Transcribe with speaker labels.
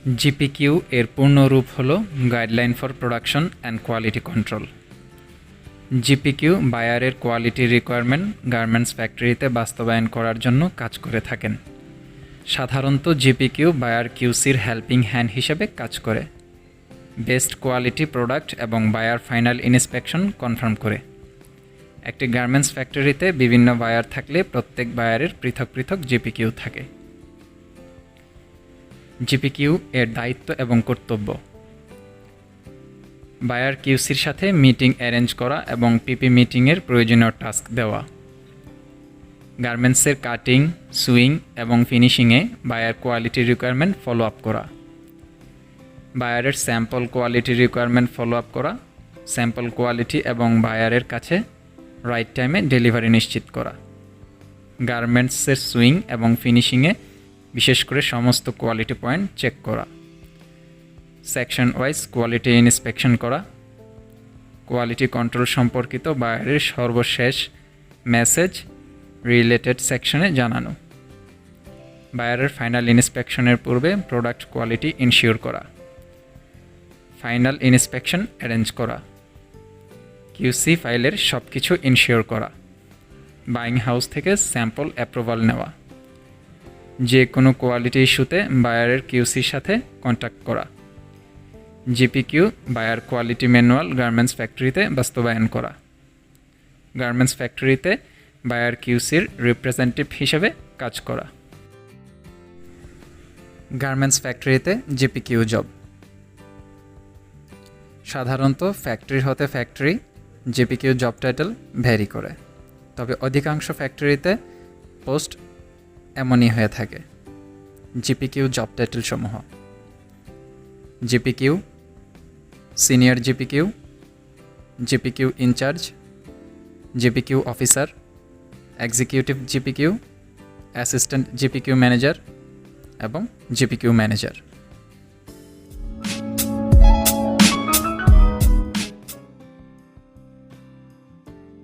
Speaker 1: GPQ এর পূর্ণ রূপ হল guideline for production and quality control. GPQ বায়ারের কোয়ালিটি রিকোয়ারমেন্ট গার্মেন্টস ফ্যাক্টরিতে বাস্তবায়ন করার জন্য কাজ করে থাকেন। সাধারণত GPQ বায়ার কিউসির হেল্পিং হ্যান্ড হিসেবে কাজ করে, বেস্ট কোয়ালিটি প্রোডাক্ট এবং বায়ার ফাইনাল ইন্সপেকশন কনফার্ম করে। একটি গার্মেন্টস ফ্যাক্টরিতে বিভিন্ন বায়ার থাকলে প্রত্যেক বায়ারের পৃথক পৃথক GPQ থাকে। GPQ এর দায়িত্ব এবং কর্তব্য: বায়ার কিউসির সাথে মিটিং অ্যারেঞ্জ করা এবং পিপি মিটিংয়ের প্রয়োজনীয় টাস্ক দেওয়া। গার্মেন্টসের কাটিং, সুইং এবং ফিনিশিংয়ে buyer quality requirement follow up করা। বায়ারের sample quality requirement follow up করা, স্যাম্পল কোয়ালিটি এবং বায়ারের কাছে রাইট টাইমে ডেলিভারি নিশ্চিত করা। গার্মেন্টসের সুইং এবং ফিনিশিংয়ে বিশেষ করে সমস্ত কোয়ালিটি পয়েন্ট চেক করা। সেকশন ওয়াইজ কোয়ালিটি ইন্সপেকশন করা। কোয়ালিটি কন্ট্রোল সম্পর্কিত বায়ারের সর্বশেষ মেসেজ রিলেটেড সেকশনে জানানো। বায়ারের ফাইনাল ইন্সপেকশনের পূর্বে প্রোডাক্ট কোয়ালিটি ইনশিওর করা। ফাইনাল ইন্সপেকশন অ্যারেঞ্জ করা। কিউসি ফাইলের সব কিছু ইনশিওর করা। বাইং হাউস থেকে স্যাম্পল অ্যাপ্রুভাল নেওয়া। যে কোনো কোয়ালিটি ইস্যুতে বায়ারের কিউসির সাথে কন্ট্যাক্ট করা। GPQ buyer quality manual garments ফ্যাক্টরিতে বাস্তবায়ন করা। গার্মেন্টস ফ্যাক্টরিতে বায়ার কিউসির রিপ্রেজেন্টেটিভ হিসেবে কাজ করা। গার্মেন্টস ফ্যাক্টরিতে GPQ জব: সাধারণত ফ্যাক্টরি হতে factory GPQ job title vary করে, তবে অধিকাংশ ফ্যাক্টরিতে পোস্ট এমনই হয়ে থাকে। GPQ জব টাইটেল সমূহ: GPQ, senior GPQ, GPQ incharge, GPQ officer, executive GPQ, assistant GPQ manager এবং GPQ ম্যানেজার।